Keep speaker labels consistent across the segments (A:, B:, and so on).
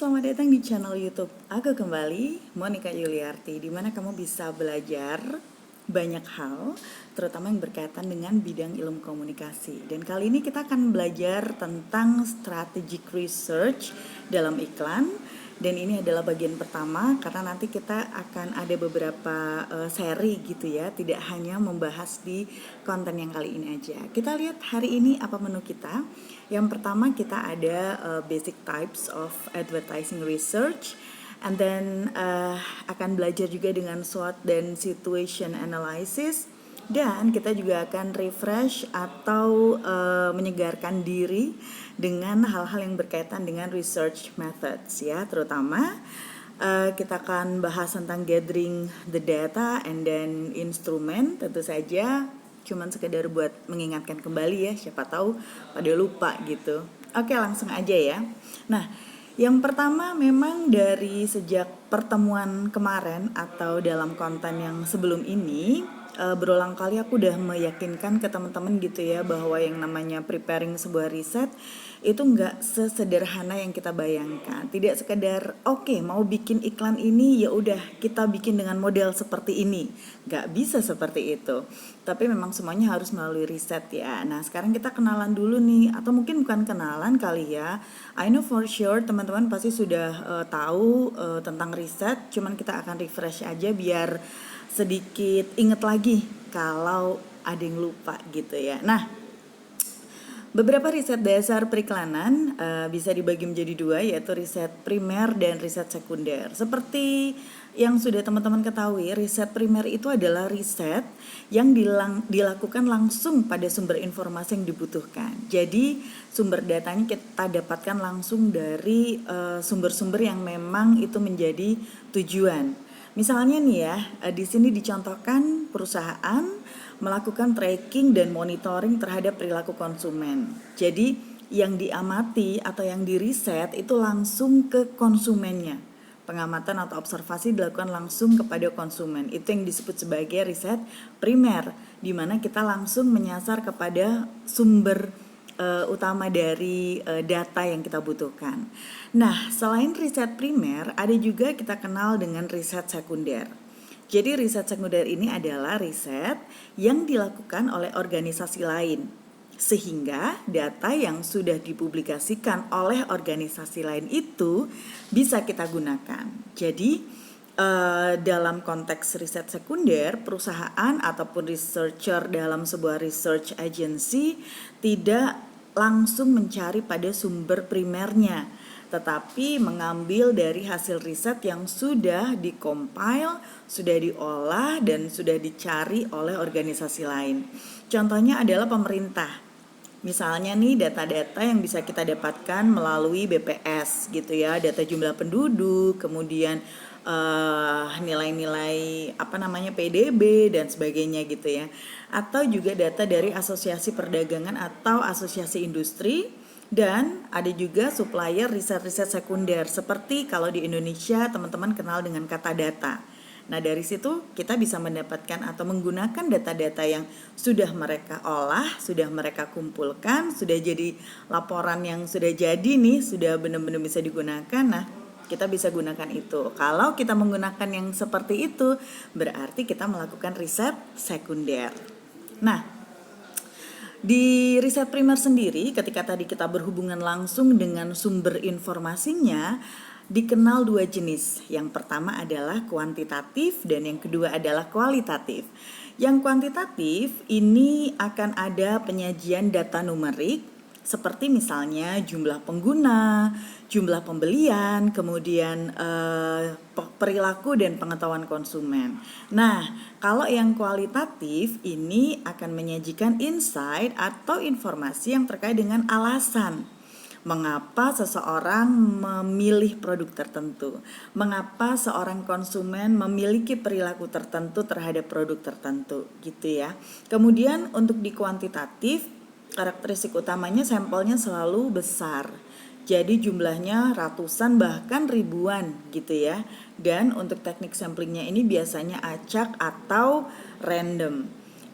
A: Selamat datang di channel YouTube aku kembali, Monica Yuliarti, di mana kamu bisa belajar banyak hal, terutama yang berkaitan dengan bidang ilmu komunikasi. Dan kali ini kita akan belajar tentang strategic research dalam iklan. Dan ini adalah bagian pertama karena nanti kita akan ada beberapa seri gitu ya, tidak hanya membahas di konten yang kali ini aja. Kita lihat hari ini apa menu kita. Yang pertama kita ada basic types of advertising research, and then akan belajar juga dengan SWOT dan situation analysis, dan kita juga akan refresh atau menyegarkan diri dengan hal-hal yang berkaitan dengan research methods ya, terutama kita akan bahas tentang gathering the data and then instrument, tentu saja cuman sekedar buat mengingatkan kembali ya, siapa tahu pada lupa gitu. Oke, langsung aja ya. Nah, yang pertama memang dari sejak pertemuan kemarin atau dalam konten yang sebelum ini, berulang kali aku udah meyakinkan ke teman-teman gitu ya, bahwa yang namanya preparing sebuah riset itu nggak sesederhana yang kita bayangkan. Tidak sekedar oke, mau bikin iklan ini ya udah kita bikin dengan model seperti ini, nggak bisa seperti itu. Tapi memang semuanya harus melalui riset ya. Nah sekarang kita kenalan dulu nih, atau mungkin bukan kenalan kali ya. I know for sure teman-teman pasti sudah tahu tentang riset, cuman kita akan refresh aja biar sedikit inget lagi kalau ada yang lupa gitu ya. Nah, beberapa riset dasar periklanan bisa dibagi menjadi dua, yaitu riset primer dan riset sekunder. Seperti yang sudah teman-teman ketahui, riset primer itu adalah riset yang dilakukan langsung pada sumber informasi yang dibutuhkan. Jadi sumber datanya kita dapatkan langsung dari sumber-sumber yang memang itu menjadi tujuan. Misalnya nih ya, di sini dicontohkan perusahaan melakukan tracking dan monitoring terhadap perilaku konsumen. Jadi yang diamati atau yang diriset itu langsung ke konsumennya. Pengamatan atau observasi dilakukan langsung kepada konsumen. Itu yang disebut sebagai riset primer, di mana kita langsung menyasar kepada sumber utama dari data yang kita butuhkan. Nah, selain riset primer, ada juga kita kenal dengan riset sekunder. Jadi riset sekunder ini adalah riset yang dilakukan oleh organisasi lain, sehingga data yang sudah dipublikasikan oleh organisasi lain itu bisa kita gunakan. Jadi dalam konteks riset sekunder, perusahaan ataupun researcher dalam sebuah research agency tidak langsung mencari pada sumber primernya, tetapi mengambil dari hasil riset yang sudah dikompil, sudah diolah, dan sudah dicari oleh organisasi lain. Contohnya adalah pemerintah. Misalnya nih data-data yang bisa kita dapatkan melalui BPS gitu ya, data jumlah penduduk, kemudian nilai-nilai PDB dan sebagainya gitu ya, atau juga data dari asosiasi perdagangan atau asosiasi industri, dan ada juga supplier riset-riset sekunder seperti kalau di Indonesia teman-teman kenal dengan kata data. Nah dari situ kita bisa mendapatkan atau menggunakan data-data yang sudah mereka olah, sudah mereka kumpulkan, sudah jadi laporan yang sudah jadi nih, sudah benar-benar bisa digunakan. Nah kita bisa gunakan itu. Kalau kita menggunakan yang seperti itu, berarti kita melakukan riset sekunder. Nah, di riset primer sendiri, ketika tadi kita berhubungan langsung dengan sumber informasinya, dikenal dua jenis. Yang pertama adalah kuantitatif dan yang kedua adalah kualitatif. Yang kuantitatif ini akan ada penyajian data numerik, seperti misalnya jumlah pengguna, jumlah pembelian, kemudian perilaku dan pengetahuan konsumen. Nah, kalau yang kualitatif ini akan menyajikan insight atau informasi yang terkait dengan alasan mengapa seseorang memilih produk tertentu, mengapa seorang konsumen memiliki perilaku tertentu terhadap produk tertentu gitu ya. Kemudian untuk di kuantitatif, karakteristik utamanya sampelnya selalu besar. Jadi jumlahnya ratusan bahkan ribuan gitu ya. Dan untuk teknik samplingnya ini biasanya acak atau random.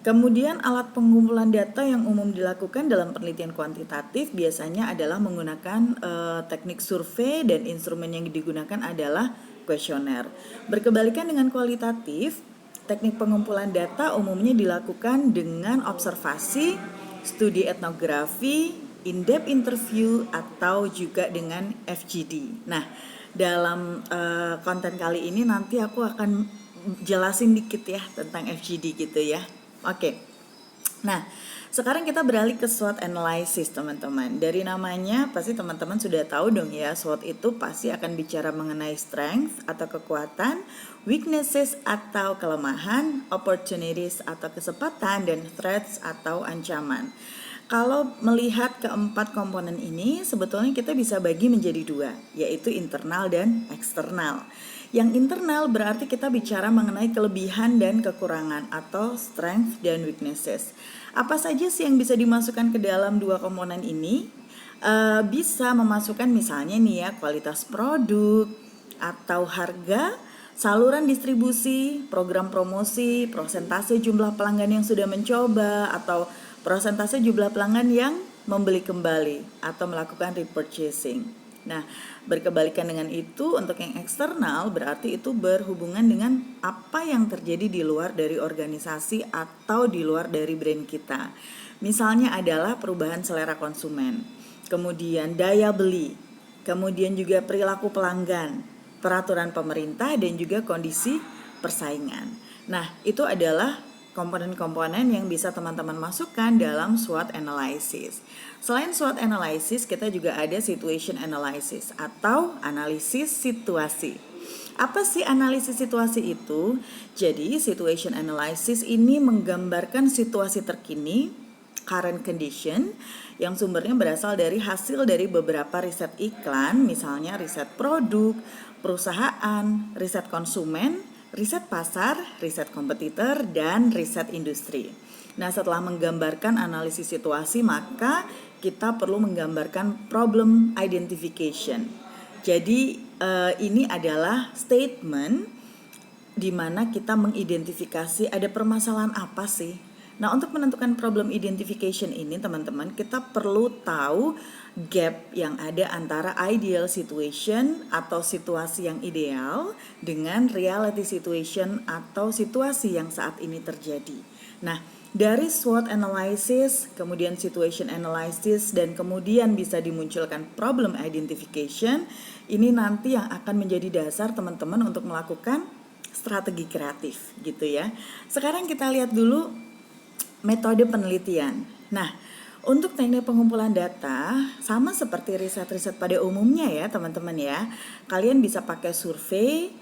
A: Kemudian alat pengumpulan data yang umum dilakukan dalam penelitian kuantitatif biasanya adalah menggunakan teknik survei dan instrumen yang digunakan adalah kuesioner. Berkebalikan dengan kualitatif, teknik pengumpulan data umumnya dilakukan dengan observasi, studi etnografi, in-depth interview, atau juga dengan FGD. Nah, dalam konten kali ini nanti aku akan jelasin dikit ya tentang FGD gitu ya. Oke. Nah, sekarang kita beralih ke SWOT analysis, teman-teman. Dari namanya pasti teman-teman sudah tahu dong ya, SWOT itu pasti akan bicara mengenai strength atau kekuatan, weaknesses atau kelemahan, opportunities atau kesempatan, dan threats atau ancaman. Kalau melihat keempat komponen ini, sebetulnya kita bisa bagi menjadi dua, yaitu internal dan eksternal. Yang internal berarti kita bicara mengenai kelebihan dan kekurangan atau strength dan weaknesses. Apa saja sih yang bisa dimasukkan ke dalam dua komponen ini? Bisa memasukkan misalnya nih ya, kualitas produk atau harga, saluran distribusi, program promosi, persentase jumlah pelanggan yang sudah mencoba, atau persentase jumlah pelanggan yang membeli kembali atau melakukan repurchasing. Nah, berkebalikan dengan itu, untuk yang eksternal berarti itu berhubungan dengan apa yang terjadi di luar dari organisasi atau di luar dari brand kita. Misalnya adalah perubahan selera konsumen, kemudian daya beli, kemudian juga perilaku pelanggan, peraturan pemerintah, dan juga kondisi persaingan. Nah, itu adalah komponen-komponen yang bisa teman-teman masukkan dalam SWOT analysis. Selain SWOT analysis, kita juga ada situation analysis atau analisis situasi. Apa sih analisis situasi itu? Jadi, situation analysis ini menggambarkan situasi terkini, current condition, yang sumbernya berasal dari hasil dari beberapa riset iklan, misalnya riset produk, perusahaan, riset konsumen, riset pasar, riset kompetitor, dan riset industri. Nah, setelah menggambarkan analisis situasi, maka kita perlu menggambarkan problem identification. Jadi ini adalah statement di mana kita mengidentifikasi ada permasalahan apa sih. Nah, untuk menentukan problem identification ini, teman-teman, kita perlu tahu gap yang ada antara ideal situation atau situasi yang ideal dengan reality situation atau situasi yang saat ini terjadi. Nah, dari SWOT analysis, kemudian situation analysis, dan kemudian bisa dimunculkan problem identification, ini nanti yang akan menjadi dasar teman-teman untuk melakukan strategi kreatif gitu ya. Sekarang kita lihat dulu metode penelitian. Nah, untuk teknik pengumpulan data sama seperti riset-riset pada umumnya ya teman-teman ya. Kalian bisa pakai survei,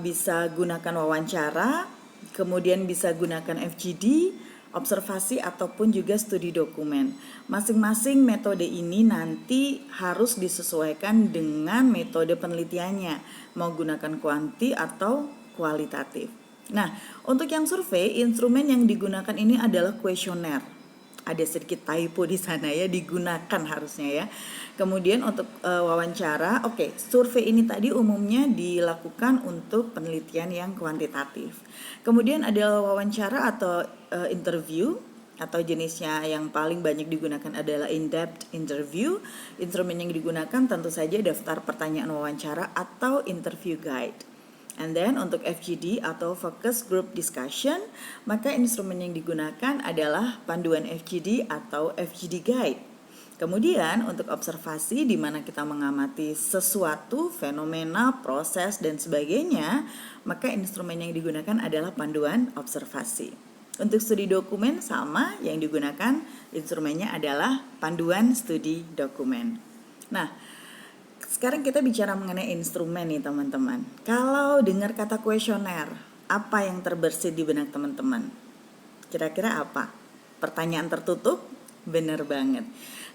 A: bisa gunakan wawancara, kemudian bisa gunakan FGD, observasi ataupun juga studi dokumen. Masing-masing metode ini nanti harus disesuaikan dengan metode penelitiannya, mau gunakan kuanti atau kualitatif. Nah, untuk yang survei, instrumen yang digunakan ini adalah kuesioner. Ada sedikit typo di sana ya, digunakan harusnya ya. Kemudian untuk wawancara, survei ini tadi umumnya dilakukan untuk penelitian yang kuantitatif. Kemudian ada wawancara atau interview, atau jenisnya yang paling banyak digunakan adalah in-depth interview. Instrumen yang digunakan tentu saja daftar pertanyaan wawancara atau interview guide. And then untuk FGD atau Focus Group Discussion, maka instrumen yang digunakan adalah panduan FGD atau FGD Guide. Kemudian untuk observasi di mana kita mengamati sesuatu, fenomena, proses, dan sebagainya, maka instrumen yang digunakan adalah panduan observasi. Untuk studi dokumen sama, yang digunakan instrumennya adalah panduan studi dokumen. Nah, sekarang kita bicara mengenai instrumen nih teman-teman. Kalau dengar kata kuesioner, apa yang terbersit di benak teman-teman? Kira-kira apa? Pertanyaan tertutup? Benar banget.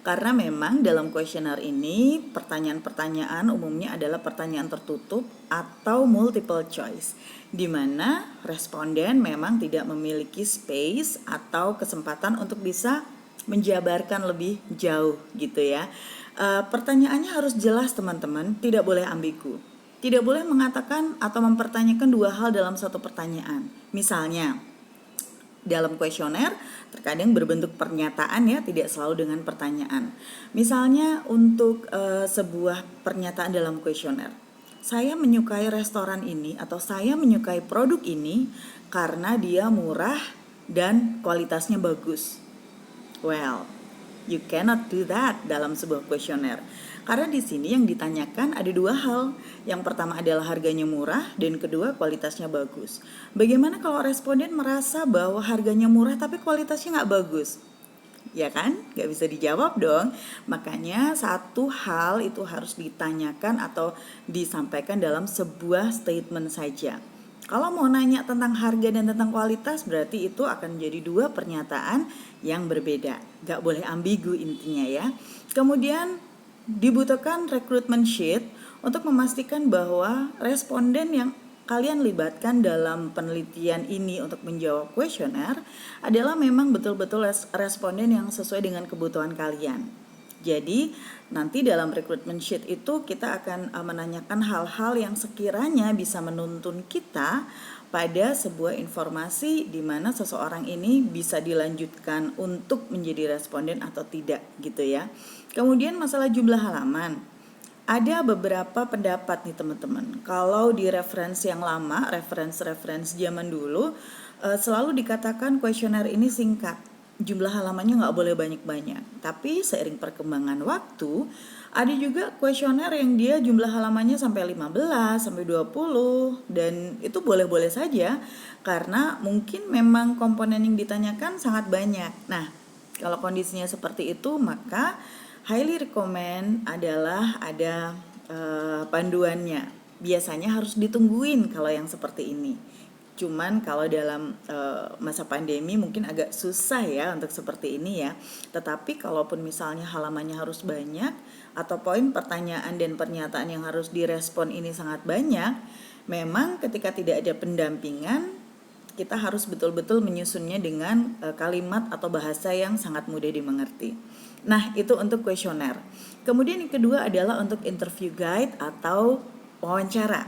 A: Karena memang dalam kuesioner ini pertanyaan-pertanyaan umumnya adalah pertanyaan tertutup atau multiple choice, di mana responden memang tidak memiliki space atau kesempatan untuk bisa menjabarkan lebih jauh gitu ya. Pertanyaannya harus jelas teman-teman, tidak boleh ambigu. Tidak boleh mengatakan atau mempertanyakan dua hal dalam satu pertanyaan. Misalnya, dalam kuesioner terkadang berbentuk pernyataan ya, tidak selalu dengan pertanyaan. Misalnya untuk sebuah pernyataan dalam kuesioner, saya menyukai restoran ini atau saya menyukai produk ini karena dia murah dan kualitasnya bagus. Well, you cannot do that dalam sebuah kuesioner. Karena di sini yang ditanyakan ada dua hal. Yang pertama adalah harganya murah dan kedua kualitasnya bagus. Bagaimana kalau responden merasa bahwa harganya murah tapi kualitasnya nggak bagus? Ya kan? Nggak bisa dijawab dong. Makanya satu hal itu harus ditanyakan atau disampaikan dalam sebuah statement saja. Kalau mau nanya tentang harga dan tentang kualitas, berarti itu akan menjadi dua pernyataan yang berbeda. Nggak boleh ambigu intinya ya. Kemudian dibutuhkan recruitment sheet untuk memastikan bahwa responden yang kalian libatkan dalam penelitian ini untuk menjawab kuesioner adalah memang betul-betul responden yang sesuai dengan kebutuhan kalian. Jadi nanti dalam recruitment sheet itu kita akan menanyakan hal-hal yang sekiranya bisa menuntun kita pada sebuah informasi di mana seseorang ini bisa dilanjutkan untuk menjadi responden atau tidak gitu ya. Kemudian masalah jumlah halaman. Ada beberapa pendapat nih teman-teman. Kalau di referensi yang lama, referensi zaman dulu, selalu dikatakan kuesioner ini singkat. Jumlah halamannya nggak boleh banyak-banyak. Tapi seiring perkembangan waktu, ada juga kuesioner yang dia jumlah halamannya sampai 15, sampai 20, dan itu boleh-boleh saja karena mungkin memang komponen yang ditanyakan sangat banyak. Nah, kalau kondisinya seperti itu, maka highly recommend adalah ada panduannya. Biasanya harus ditungguin kalau yang seperti ini. Cuman kalau dalam masa pandemi mungkin agak susah ya untuk seperti ini ya. Tetapi kalaupun misalnya halamannya harus banyak atau poin pertanyaan dan pernyataan yang harus direspon ini sangat banyak, memang ketika tidak ada pendampingan, kita harus betul-betul menyusunnya dengan kalimat atau bahasa yang sangat mudah dimengerti. Nah, itu untuk kuesioner. Kemudian yang kedua adalah untuk interview guide atau wawancara.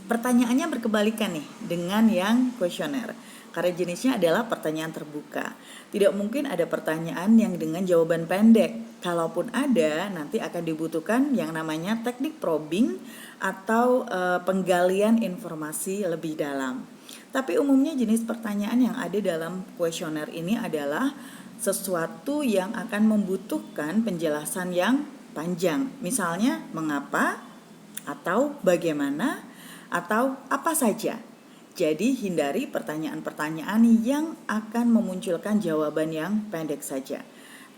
A: Pertanyaannya berkebalikan nih dengan yang kuesioner. Karena jenisnya adalah pertanyaan terbuka. Tidak mungkin ada pertanyaan yang dengan jawaban pendek. Kalaupun ada, nanti akan dibutuhkan yang namanya teknik probing atau penggalian informasi lebih dalam. Tapi umumnya jenis pertanyaan yang ada dalam kuesioner ini adalah sesuatu yang akan membutuhkan penjelasan yang panjang. Misalnya mengapa, atau bagaimana, atau apa saja. Jadi hindari pertanyaan-pertanyaan yang akan memunculkan jawaban yang pendek saja.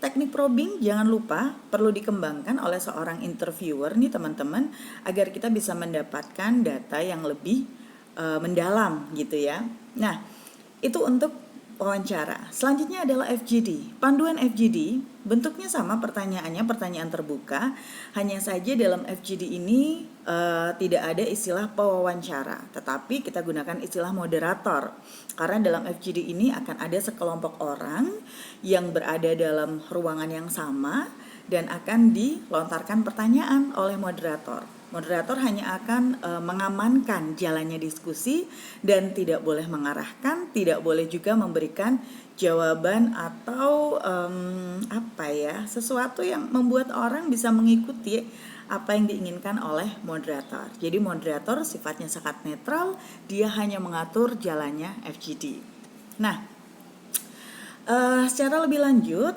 A: Teknik probing jangan lupa perlu dikembangkan oleh seorang interviewer nih teman-teman, agar kita bisa mendapatkan data yang lebih mendalam gitu ya. Nah, itu untuk wawancara. Selanjutnya adalah FGD. Panduan FGD bentuknya sama, pertanyaannya pertanyaan terbuka. Hanya saja dalam FGD ini tidak ada istilah pewawancara, tetapi kita gunakan istilah moderator. Karena dalam FGD ini akan ada sekelompok orang yang berada dalam ruangan yang sama dan akan dilontarkan pertanyaan oleh moderator. Moderator hanya akan mengamankan jalannya diskusi dan tidak boleh mengarahkan, tidak boleh juga memberikan jawaban atau sesuatu yang membuat orang bisa mengikuti apa yang diinginkan oleh moderator. Jadi moderator sifatnya sangat netral, dia hanya mengatur jalannya FGD. Nah, secara lebih lanjut,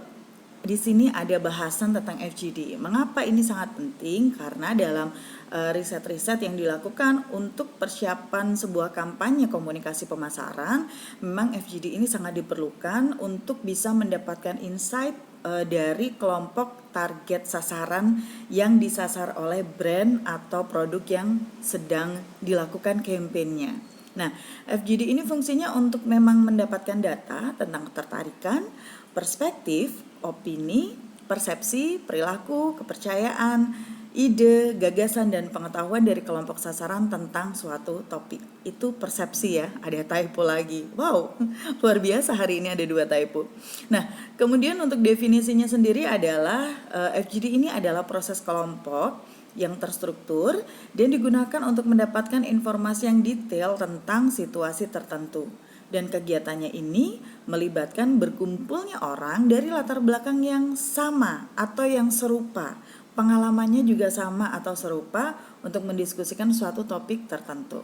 A: di sini ada bahasan tentang FGD. Mengapa ini sangat penting? Karena dalam riset-riset yang dilakukan untuk persiapan sebuah kampanye komunikasi pemasaran, memang FGD ini sangat diperlukan untuk bisa mendapatkan insight dari kelompok target sasaran yang disasar oleh brand atau produk yang sedang dilakukan kampanyenya. Nah, FGD ini fungsinya untuk memang mendapatkan data tentang ketertarikan, perspektif, opini, persepsi, perilaku, kepercayaan, ide, gagasan, dan pengetahuan dari kelompok sasaran tentang suatu topik. Itu persepsi ya, ada typo lagi. Wow, luar biasa hari ini ada 2 typo. Nah, kemudian untuk definisinya sendiri adalah FGD ini adalah proses kelompok yang terstruktur dan digunakan untuk mendapatkan informasi yang detail tentang situasi tertentu. Dan kegiatannya ini melibatkan berkumpulnya orang dari latar belakang yang sama atau yang serupa. Pengalamannya juga sama atau serupa untuk mendiskusikan suatu topik tertentu.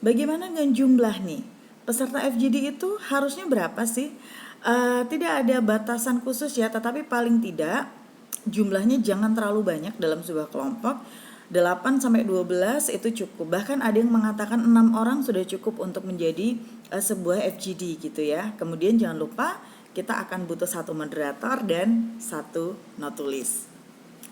A: Bagaimana dengan jumlah nih? Peserta FGD itu harusnya berapa sih? Tidak ada batasan khusus ya, tetapi paling tidak jumlahnya jangan terlalu banyak dalam sebuah kelompok. 8 sampai 12 itu cukup. Bahkan ada yang mengatakan 6 orang sudah cukup untuk menjadi sebuah FGD gitu ya. Kemudian jangan lupa kita akan butuh satu moderator dan satu notulis.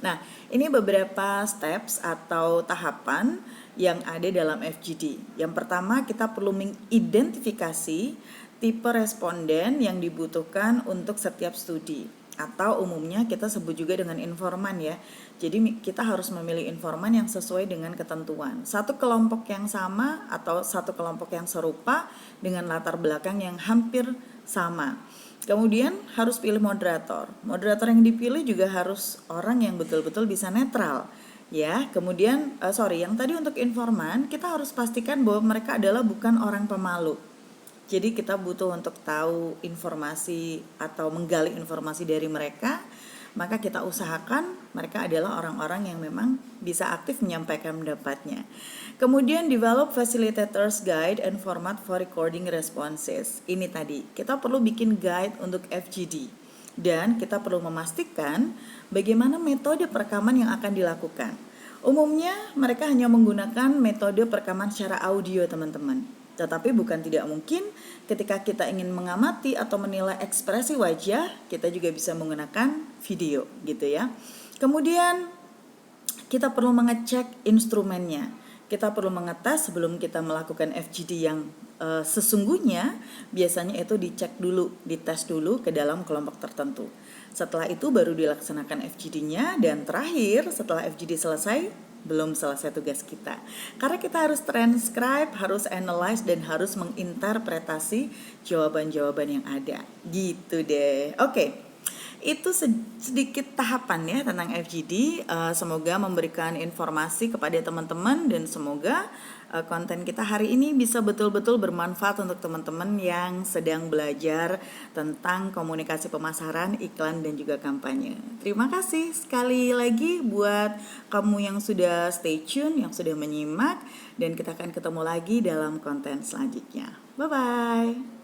A: Nah, ini beberapa steps atau tahapan yang ada dalam FGD. Yang pertama, kita perlu mengidentifikasi tipe responden yang dibutuhkan untuk setiap studi, atau umumnya kita sebut juga dengan informan ya. Jadi kita harus memilih informan yang sesuai dengan ketentuan. Satu kelompok yang sama atau satu kelompok yang serupa dengan latar belakang yang hampir sama. Kemudian harus pilih moderator. Moderator yang dipilih juga harus orang yang betul-betul bisa netral. Ya, kemudian yang tadi untuk informan, kita harus pastikan bahwa mereka adalah bukan orang pemalu. Jadi kita butuh untuk tahu informasi atau menggali informasi dari mereka, maka kita usahakan mereka adalah orang-orang yang memang bisa aktif menyampaikan pendapatnya. Kemudian develop facilitators guide and format for recording responses. Ini tadi, kita perlu bikin guide untuk FGD. Dan kita perlu memastikan bagaimana metode perekaman yang akan dilakukan. Umumnya mereka hanya menggunakan metode perekaman secara audio teman-teman. Tetapi bukan tidak mungkin ketika kita ingin mengamati atau menilai ekspresi wajah, kita juga bisa menggunakan video gitu ya. Kemudian kita perlu mengecek instrumennya. Kita perlu mengetes sebelum kita melakukan FGD yang sesungguhnya, biasanya itu dicek dulu, dites dulu ke dalam kelompok tertentu. Setelah itu baru dilaksanakan FGD-nya, dan terakhir setelah FGD selesai, belum selesai tugas kita. Karena kita harus transcribe, harus analyze, dan harus menginterpretasi jawaban-jawaban yang ada. Gitu deh. Oke. Itu sedikit tahapan ya tentang FGD. Semoga memberikan informasi kepada teman-teman, dan semoga konten kita hari ini bisa betul-betul bermanfaat untuk teman-teman yang sedang belajar tentang komunikasi pemasaran, iklan, dan juga kampanye. Terima kasih sekali lagi buat kamu yang sudah stay tune, yang sudah menyimak, dan kita akan ketemu lagi dalam konten selanjutnya. Bye-bye.